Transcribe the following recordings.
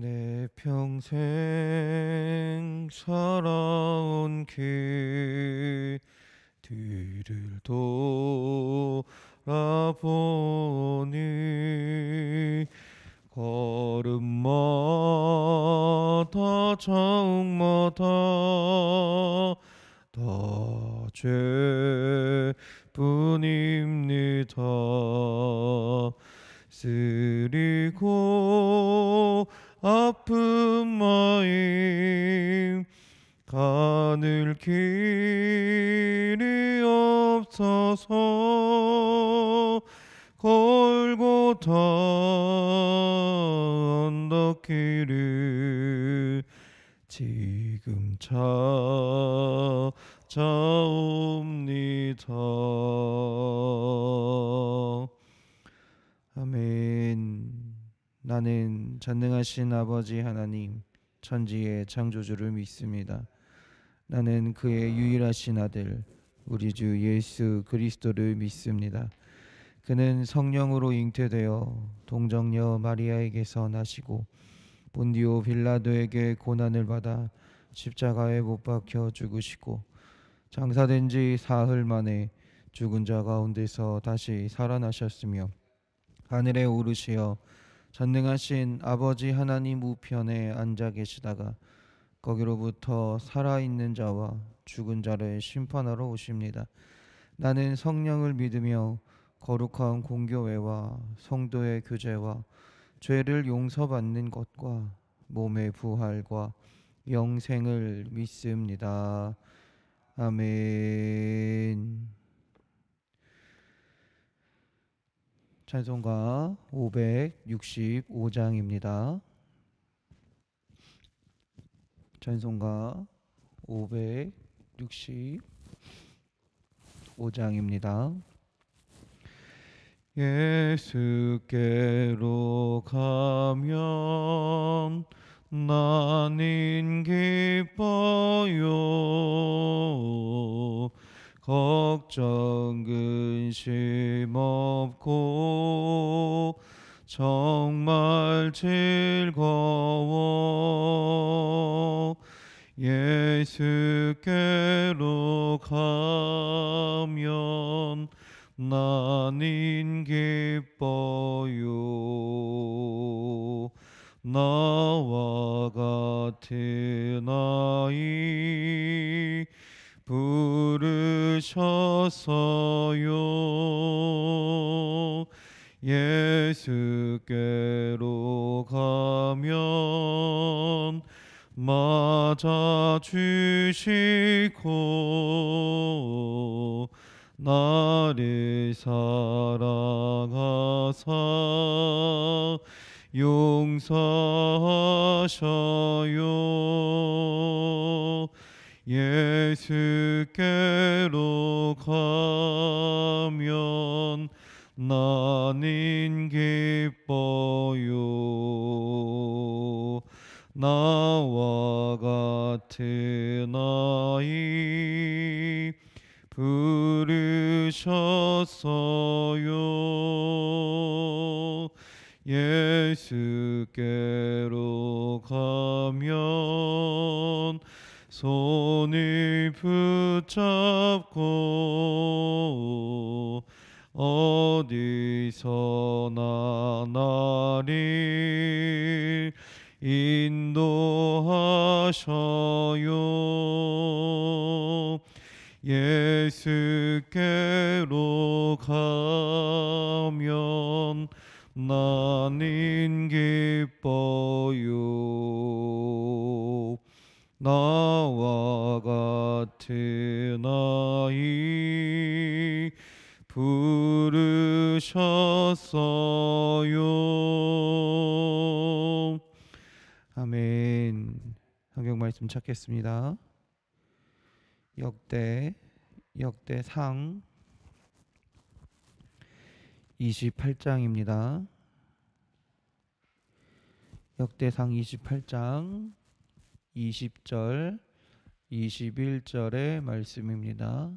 내 평생 살아온 길들을 돌아보니 걸음마다 자욱마다 다 죄뿐입니다. 쓰리고 아픈 마음 가늘 길이 없어서 골고다 언덕길을 지금 찾아옵니다. 아멘. 나는 전능하신 아버지 하나님, 천지의 창조주를 믿습니다. 나는 그의 유일하신 아들, 우리 주 예수 그리스도를 믿습니다. 그는 성령으로 잉태되어 동정녀 마리아에게서 나시고 본디오 빌라도에게 고난을 받아 십자가에 못 박혀 죽으시고 장사된 지 사흘 만에 죽은 자 가운데서 다시 살아나셨으며 하늘에 오르시어 전능하신 아버지 하나님 우편에 앉아 계시다가 거기로부터 살아있는 자와 죽은 자를 심판하러 오십니다. 나는 성령을 믿으며 거룩한 공교회와 성도의 교제와 죄를 용서받는 것과 몸의 부활과 영생을 믿습니다. 아멘. 찬송가 565장입니다. 찬송가 565장입니다. 예수께로 가면 나는 기뻐요. 걱정 근심 없고 정말 즐거워. 예수께로 가면 나는 기뻐요. 나와 같은 아이 부르셨어요. 예수께로 가면 맞아주시고 나를 사랑하사 용서하셔요. 예수께로 가면 나는 기뻐요. 나와 같은 아이 부르셨어요. 예수께로 가면 손을 붙잡고 어디서나 나를 인도하셔요. 예수께로 가면 나는 기뻐요. 나와 같은 아이 부르셨어요. 아멘. 성경 말씀 찾겠습니다. 역대상 28장입니다. 역대상 28장 20절 21절의 말씀입니다.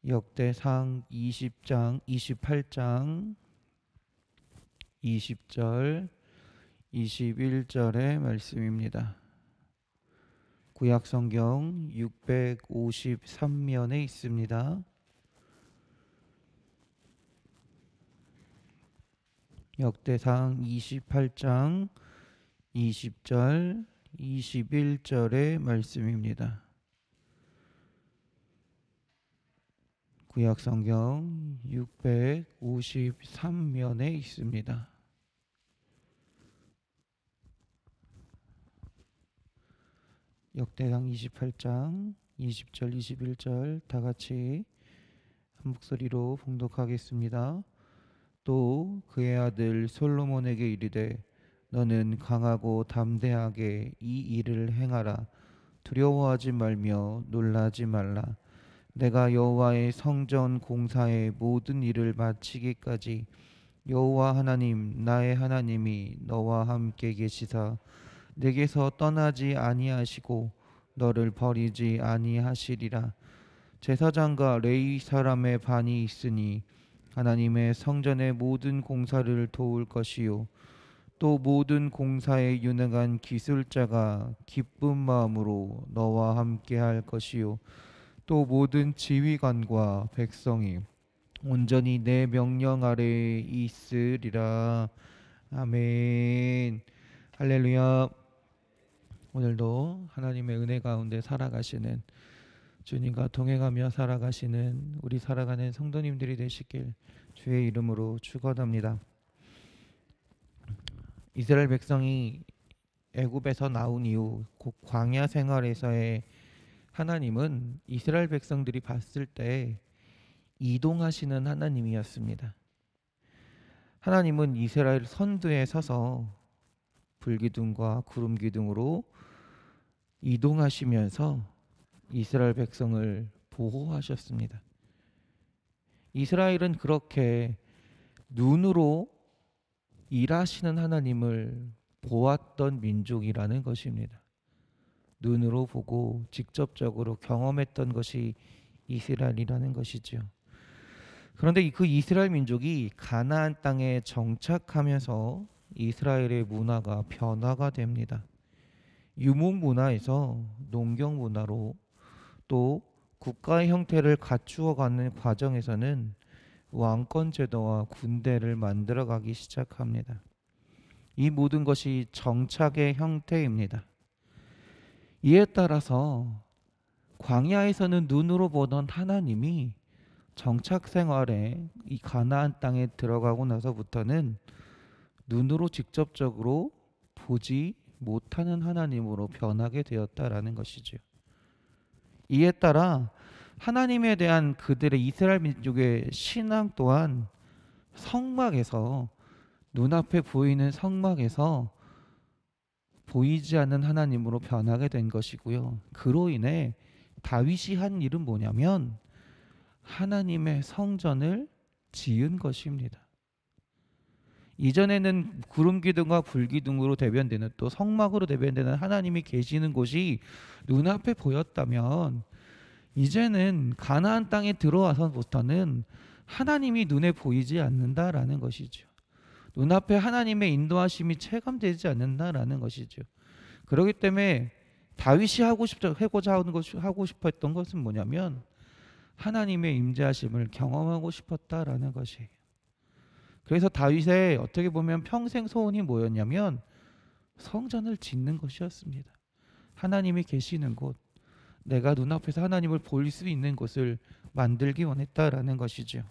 역대상 28장 20절 21절의 말씀입니다. 구약성경 653면에 있습니다. 역대상 28장 20절 21절의 말씀입니다. 구약성경 653면에 있습니다. 역대상 28장 20절 21절 다 같이 한 목소리로 봉독하겠습니다. 또 그의 아들 솔로몬에게 이르되 너는 강하고 담대하게 이 일을 행하라. 두려워하지 말며 놀라지 말라. 내가 여호와의 성전 공사의 모든 일을 마치기까지 여호와 하나님 나의 하나님이 너와 함께 계시사 내게서 떠나지 아니하시고 너를 버리지 아니하시리라. 제사장과 레위 사람의 반이 있으니 하나님의 성전의 모든 공사를 도울 것이요 또 모든 공사에 유능한 기술자가 기쁜 마음으로 너와 함께 할 것이요 또 모든 지휘관과 백성이 온전히 내 명령 아래에 있으리라. 아멘. 할렐루야. 오늘도 하나님의 은혜 가운데 살아가시는 주님과 동행하며 살아가시는 우리 살아가는 성도님들이 되시길 주의 이름으로 축원합니다. 이스라엘 백성이 애굽에서 나온 이후 곧 광야 생활에서의 하나님은 이스라엘 백성들이 봤을 때 이동하시는 하나님이었습니다. 하나님은 이스라엘 선두에 서서 불기둥과 구름기둥으로 이동하시면서 이스라엘 백성을 보호하셨습니다. 이스라엘은 그렇게 눈으로 일하시는 하나님을 보았던 민족이라는 것입니다. 눈으로 보고 직접적으로 경험했던 것이 이스라엘이라는 것이죠. 그런데 그 이스라엘 민족이 가나안 땅에 정착하면서 이스라엘의 문화가 변화가 됩니다. 유목 문화에서 농경 문화로 또 국가의 형태를 갖추어가는 과정에서는 왕권 제도와 군대를 만들어가기 시작합니다. 이 모든 것이 정착의 형태입니다. 이에 따라서 광야에서는 눈으로 보던 하나님이 정착 생활에 이 가나안 땅에 들어가고 나서부터는 눈으로 직접적으로 보지 못하는 하나님으로 변하게 되었다라는 것이죠. 이에 따라 하나님에 대한 그들의 이스라엘 민족의 신앙 또한 성막에서 눈앞에 보이는 성막에서 보이지 않는 하나님으로 변하게 된 것이고요. 그로 인해 다윗이 한 일은 뭐냐면 하나님의 성전을 지은 것입니다. 이전에는 구름기둥과 불기둥으로 대변되는 또 성막으로 대변되는 하나님이 계시는 곳이 눈앞에 보였다면 이제는 가나안 땅에 들어와서부터는 하나님이 눈에 보이지 않는다라는 것이죠. 눈앞에 하나님의 인도하심이 체감되지 않는다라는 것이죠. 그렇기 때문에 다윗이 하고 싶었던 것은 뭐냐면 하나님의 임재하심을 경험하고 싶었다라는 것이에요. 그래서 다윗의 어떻게 보면 평생 소원이 뭐였냐면 성전을 짓는 것이었습니다. 하나님이 계시는 곳, 내가 눈앞에서 하나님을 볼 수 있는 곳을 만들기 원했다라는 것이죠.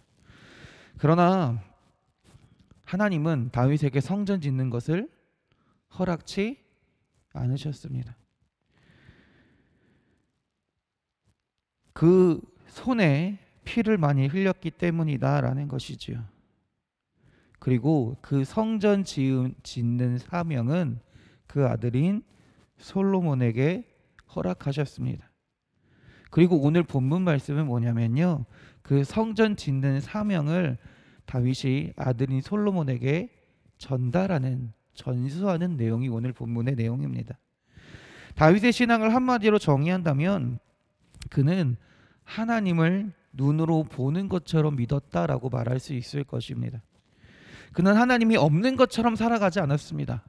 그러나 하나님은 다윗에게 성전 짓는 것을 허락치 않으셨습니다. 그 손에 피를 많이 흘렸기 때문이다라는 것이지요. 그리고 그 성전 짓는 사명은 그 아들인 솔로몬에게 허락하셨습니다. 그리고 오늘 본문 말씀은 뭐냐면요, 그 성전 짓는 사명을 다윗이 아들인 솔로몬에게 전수하는 내용이 오늘 본문의 내용입니다. 다윗의 신앙을 한마디로 정의한다면 그는 하나님을 눈으로 보는 것처럼 믿었다라고 말할 수 있을 것입니다. 그는 하나님이 없는 것처럼 살아가지 않았습니다.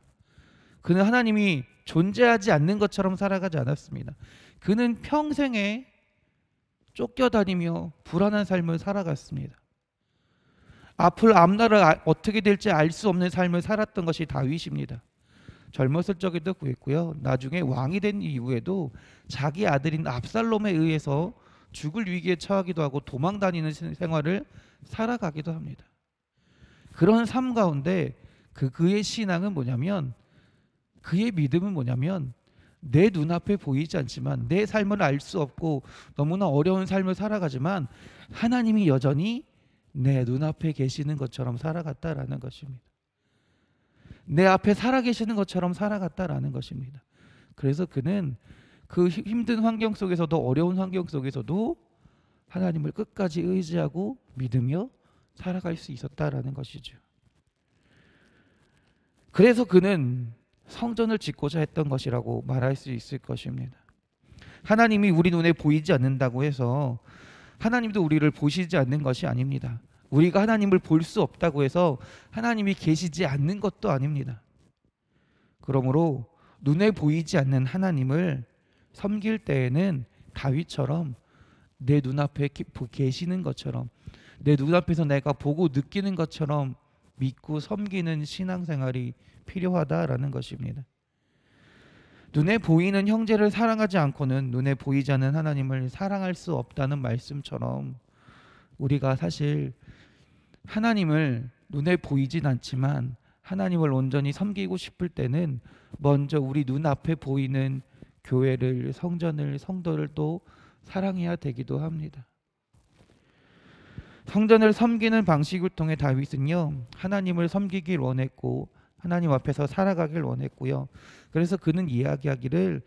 그는 하나님이 존재하지 않는 것처럼 살아가지 않았습니다. 그는 평생에 쫓겨다니며 불안한 삶을 살아갔습니다. 앞날을 어떻게 될지 알 수 없는 삶을 살았던 것이 다윗입니다. 젊었을 적에도 그랬고요. 나중에 왕이 된 이후에도 자기 아들인 압살롬에 의해서 죽을 위기에 처하기도 하고 도망 다니는 생활을 살아가기도 합니다. 그런 삶 가운데 그의 신앙은 뭐냐면, 그의 믿음은 뭐냐면, 내 눈앞에 보이지 않지만, 내 삶을 알 수 없고 너무나 어려운 삶을 살아가지만 하나님이 여전히 내 눈앞에 계시는 것처럼 살아갔다라는 것입니다. 내 앞에 살아계시는 것처럼 살아갔다라는 것입니다. 그래서 그는 그 힘든 환경 속에서도, 어려운 환경 속에서도 하나님을 끝까지 의지하고 믿으며 살아갈 수 있었다라는 것이죠. 그래서 그는 성전을 짓고자 했던 것이라고 말할 수 있을 것입니다. 하나님이 우리 눈에 보이지 않는다고 해서 하나님도 우리를 보시지 않는 것이 아닙니다. 우리가 하나님을 볼 수 없다고 해서 하나님이 계시지 않는 것도 아닙니다. 그러므로 눈에 보이지 않는 하나님을 섬길 때에는 다윗처럼 내 눈앞에 계시는 것처럼, 내 눈앞에서 내가 보고 느끼는 것처럼 믿고 섬기는 신앙생활이 필요하다라는 것입니다. 눈에 보이는 형제를 사랑하지 않고는 눈에 보이지 않는 하나님을 사랑할 수 없다는 말씀처럼, 우리가 사실 하나님을 눈에 보이진 않지만 하나님을 온전히 섬기고 싶을 때는 먼저 우리 눈앞에 보이는 교회를, 성전을, 성도를 또 사랑해야 되기도 합니다. 성전을 섬기는 방식을 통해 다윗은요, 하나님을 섬기길 원했고 하나님 앞에서 살아가길 원했고요. 그래서 그는 이야기하기를,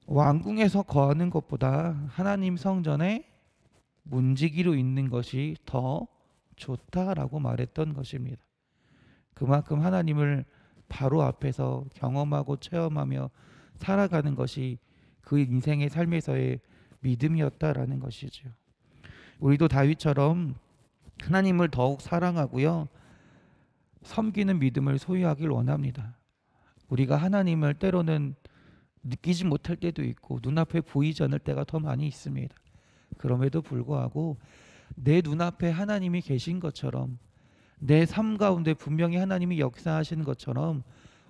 왕궁에서 거하는 것보다 하나님 성전에 문지기로 있는 것이 더 좋다라고 말했던 것입니다. 그만큼 하나님을 바로 앞에서 경험하고 체험하며 살아가는 것이 그 인생의 삶에서의 믿음이었다라는 것이죠. 우리도 다윗처럼 하나님을 더욱 사랑하고요, 섬기는 믿음을 소유하길 원합니다. 우리가 하나님을 때로는 느끼지 못할 때도 있고 눈앞에 보이지 않을 때가 더 많이 있습니다. 그럼에도 불구하고 내 눈앞에 하나님이 계신 것처럼, 내 삶 가운데 분명히 하나님이 역사하시는 것처럼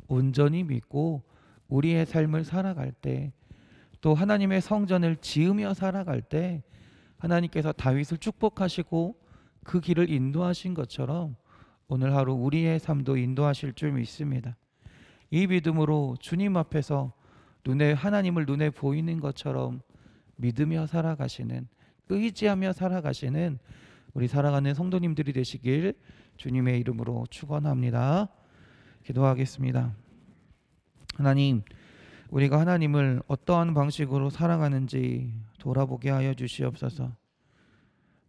온전히 믿고 우리의 삶을 살아갈 때, 또 하나님의 성전을 지으며 살아갈 때 하나님께서 다윗을 축복하시고 그 길을 인도하신 것처럼 오늘 하루 우리의 삶도 인도하실 줄 믿습니다. 이 믿음으로 주님 앞에서 하나님을 눈에 보이는 것처럼 믿으며 살아가시는, 의지하며 살아가시는 우리 살아가는 성도님들이 되시길 주님의 이름으로 축원합니다. 기도하겠습니다. 하나님, 우리가 하나님을 어떠한 방식으로 살아가는지 돌아보게 하여 주시옵소서.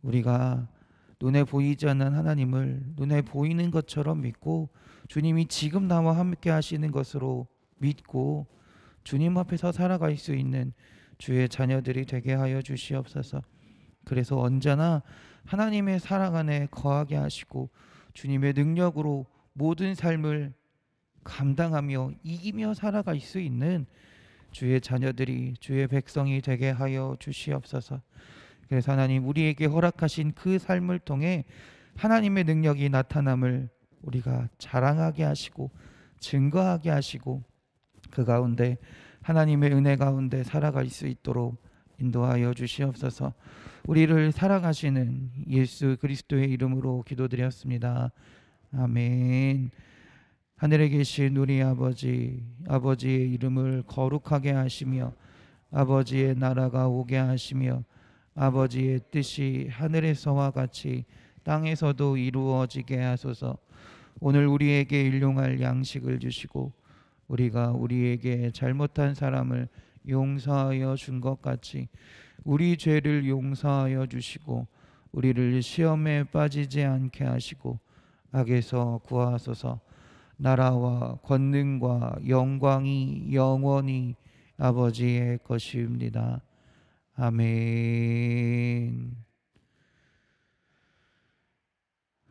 우리가 눈에 보이지 않는 하나님을 눈에 보이는 것처럼 믿고 주님이 지금 나와 함께 하시는 것으로 믿고 주님 앞에서 살아갈 수 있는 주의 자녀들이 되게 하여 주시옵소서. 그래서 언제나 하나님의 사랑 안에 거하게 하시고 주님의 능력으로 모든 삶을 감당하며 이기며 살아갈 수 있는 주의 자녀들이, 주의 백성이 되게 하여 주시옵소서. 그래서 하나님, 우리에게 허락하신 그 삶을 통해 하나님의 능력이 나타남을 우리가 자랑하게 하시고 증거하게 하시고 그 가운데 하나님의 은혜 가운데 살아갈 수 있도록 인도하여 주시옵소서. 우리를 사랑하시는 예수 그리스도의 이름으로 기도드렸습니다. 아멘. 하늘에 계신 우리 아버지, 아버지의 이름을 거룩하게 하시며 아버지의 나라가 오게 하시며 아버지의 뜻이 하늘에서와 같이 땅에서도 이루어지게 하소서. 오늘 우리에게 일용할 양식을 주시고 우리가 우리에게 잘못한 사람을 용서하여 준 것 같이 우리 죄를 용서하여 주시고 우리를 시험에 빠지지 않게 하시고 악에서 구하소서. 나라와 권능과 영광이 영원히 아버지의 것입니다. 아멘.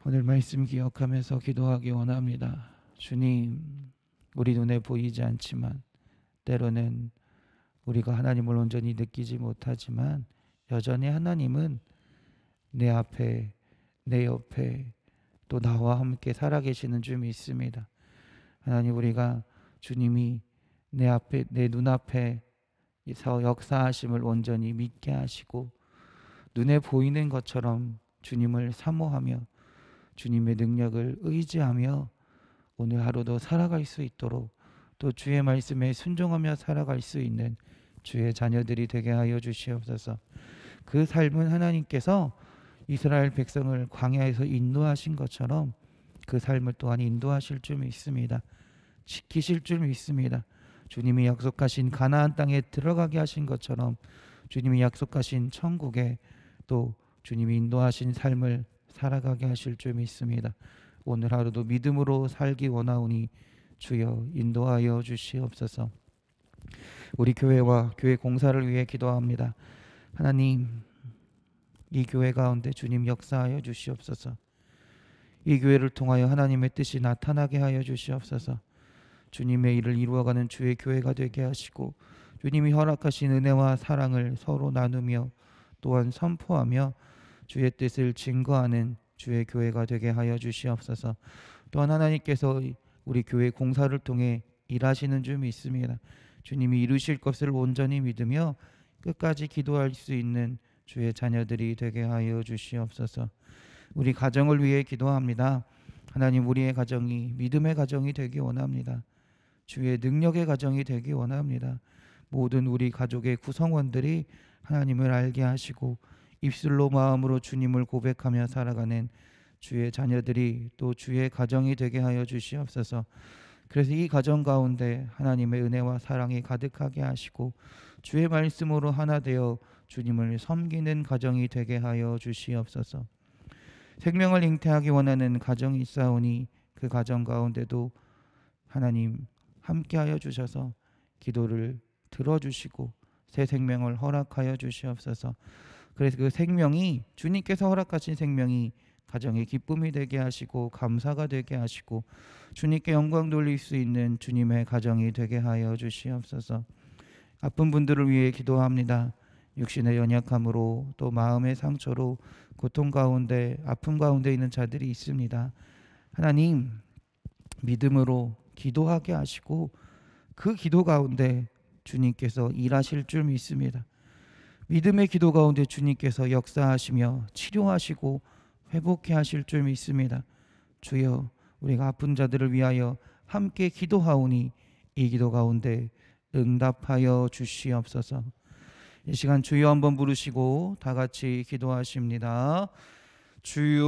오늘 말씀 기억하면서 기도하기 원합니다. 주님, 우리 눈에 보이지 않지만 때로는 우리가 하나님을 온전히 느끼지 못하지만 여전히 하나님은 내 앞에, 내 옆에, 또 나와 함께 살아계시는 줄 믿습니다. 하나님, 우리가 주님이 내 앞에, 내 눈앞에 역사하심을 온전히 믿게 하시고 눈에 보이는 것처럼 주님을 사모하며 주님의 능력을 의지하며 오늘 하루도 살아갈 수 있도록, 또 주의 말씀에 순종하며 살아갈 수 있는 주의 자녀들이 되게 하여 주시옵소서. 그 삶은 하나님께서 이스라엘 백성을 광야에서 인도하신 것처럼 그 삶을 또한 인도하실 줄 믿습니다. 지키실 줄 믿습니다. 주님이 약속하신 가나안 땅에 들어가게 하신 것처럼 주님이 약속하신 천국에 또 주님이 인도하신 삶을 살아가게 하실 줄 믿습니다. 오늘 하루도 믿음으로 살기 원하오니 주여 인도하여 주시옵소서. 우리 교회와 교회 공사를 위해 기도합니다. 하나님, 이 교회 가운데 주님 역사하여 주시옵소서. 이 교회를 통하여 하나님의 뜻이 나타나게 하여 주시옵소서. 주님의 일을 이루어가는 주의 교회가 되게 하시고 주님이 허락하신 은혜와 사랑을 서로 나누며 또한 선포하며 주의 뜻을 증거하는 주의 교회가 되게 하여 주시옵소서. 또한 하나님께서 우리 교회 공사를 통해 일하시는 줄 믿습니다. 주님이 이루실 것을 온전히 믿으며 끝까지 기도할 수 있는 주의 자녀들이 되게 하여 주시옵소서. 우리 가정을 위해 기도합니다. 하나님, 우리의 가정이 믿음의 가정이 되기 원합니다. 주의 능력의 가정이 되기 원합니다. 모든 우리 가족의 구성원들이 하나님을 알게 하시고 입술로 마음으로 주님을 고백하며 살아가는 주의 자녀들이 또 주의 가정이 되게 하여 주시옵소서. 그래서 이 가정 가운데 하나님의 은혜와 사랑이 가득하게 하시고 주의 말씀으로 하나 되어 주님을 섬기는 가정이 되게 하여 주시옵소서. 생명을 잉태하기 원하는 가정이 있사오니 그 가정 가운데도 하나님 함께하여 주셔서 기도를 들어주시고 새 생명을 허락하여 주시옵소서. 그래서 그 생명이 주님께서 허락하신 생명이 가정의 기쁨이 되게 하시고 감사가 되게 하시고 주님께 영광 돌릴 수 있는 주님의 가정이 되게 하여 주시옵소서. 아픈 분들을 위해 기도합니다. 육신의 연약함으로 또 마음의 상처로 고통 가운데 아픔 가운데 있는 자들이 있습니다. 하나님, 믿음으로 기도하게 하시고 그 기도 가운데 주님께서 일하실 줄 믿습니다. 믿음의 기도 가운데 주님께서 역사하시며 치료하시고 회복해 하실 줄 믿습니다. 주여, 우리가 아픈 자들을 위하여 함께 기도하오니 이 기도 가운데 응답하여 주시옵소서. 이 시간 주여 한번 부르시고 다 같이 기도하십니다. 주여.